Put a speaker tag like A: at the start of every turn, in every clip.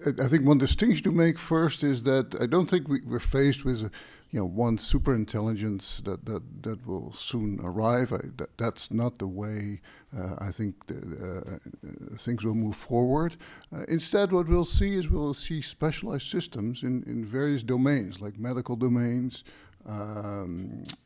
A: I think one distinction to make first is that I don't think we're faced with one super intelligence that will soon arrive. That's not the way I think things will move forward. Instead, what we'll see specialized systems in various domains, like medical domains,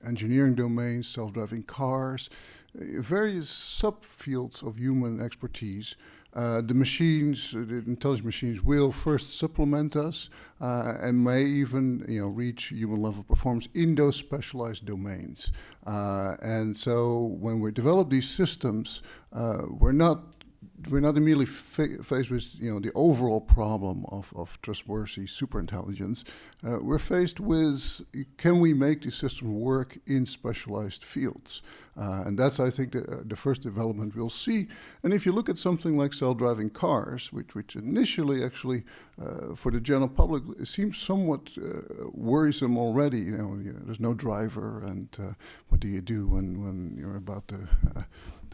A: engineering domains, self-driving cars, various subfields of human expertise. The machines, the intelligent machines, will first supplement us and may even, reach human level performance in those specialized domains. And so, when we develop these systems, we're not immediately faced with the overall problem of trustworthy superintelligence. We're faced with, can we make these systems work in specialized fields? And that's, I think, the first development we'll see. And if you look at something like self-driving cars, which initially actually for the general public it seems somewhat worrisome already. There's no driver, and what do you do when you're about to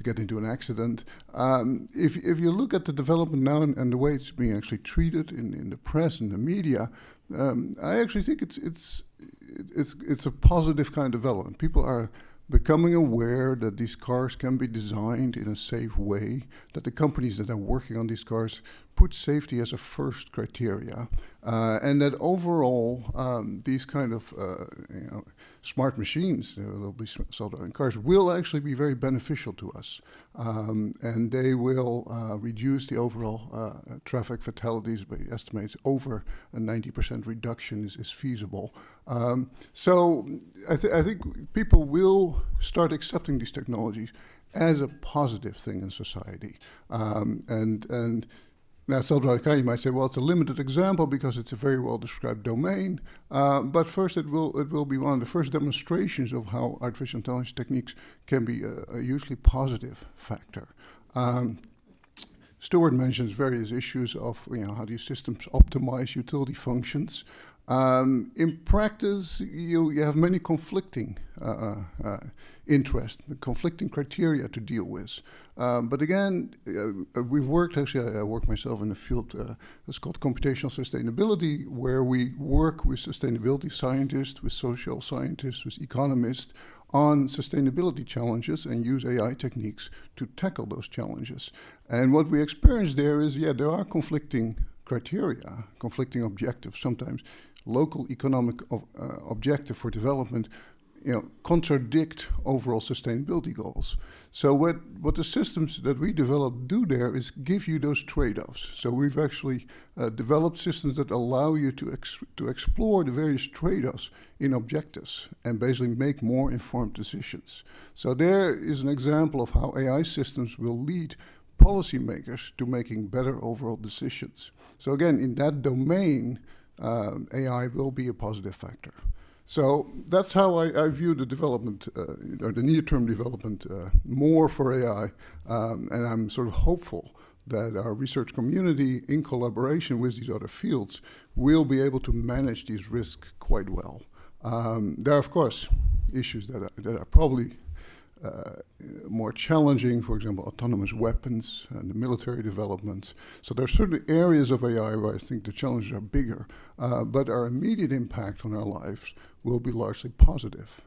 A: get into an accident? If you look at the development now and the way it's being actually treated in the press and the media, I actually think it's a positive kind of development. People are becoming aware that these cars can be designed in a safe way, that the companies that are working on these cars put safety as a first criteria, and that overall these kind of smart machines, there'll be self-driving cars, will actually be very beneficial to us, and they will reduce the overall traffic fatalities by estimates. Over a 90% reduction is feasible. So I think people will start accepting these technologies as a positive thing in society, and now, self-driving car, you might say, well, it's a limited example because it's a very well-described domain. But first, it will be one of the first demonstrations of how artificial intelligence techniques can be a hugely positive factor. Stuart mentions various issues of how these systems optimize utility functions. In practice, you have many conflicting interests, conflicting criteria to deal with. But again, we've worked, I work myself in a field that's called computational sustainability, where we work with sustainability scientists, with social scientists, with economists on sustainability challenges and use AI techniques to tackle those challenges. And what we experience there is, there are conflicting criteria, conflicting objectives. Sometimes local economic objective for development contradict overall sustainability goals. So what the systems that we develop do there is give you those trade-offs. So we've actually developed systems that allow you to explore the various trade-offs in objectives and basically make more informed decisions. So there is an example of how AI systems will lead policymakers to making better overall decisions. So again, in that domain, AI will be a positive factor. So that's how I view the development, or the near-term development, more for AI, and I'm sort of hopeful that our research community, in collaboration with these other fields, will be able to manage these risks quite well. There are, of course, issues that are probably more challenging, for example, autonomous weapons and the military developments. So there are certain areas of AI where I think the challenges are bigger, but our immediate impact on our lives will be largely positive.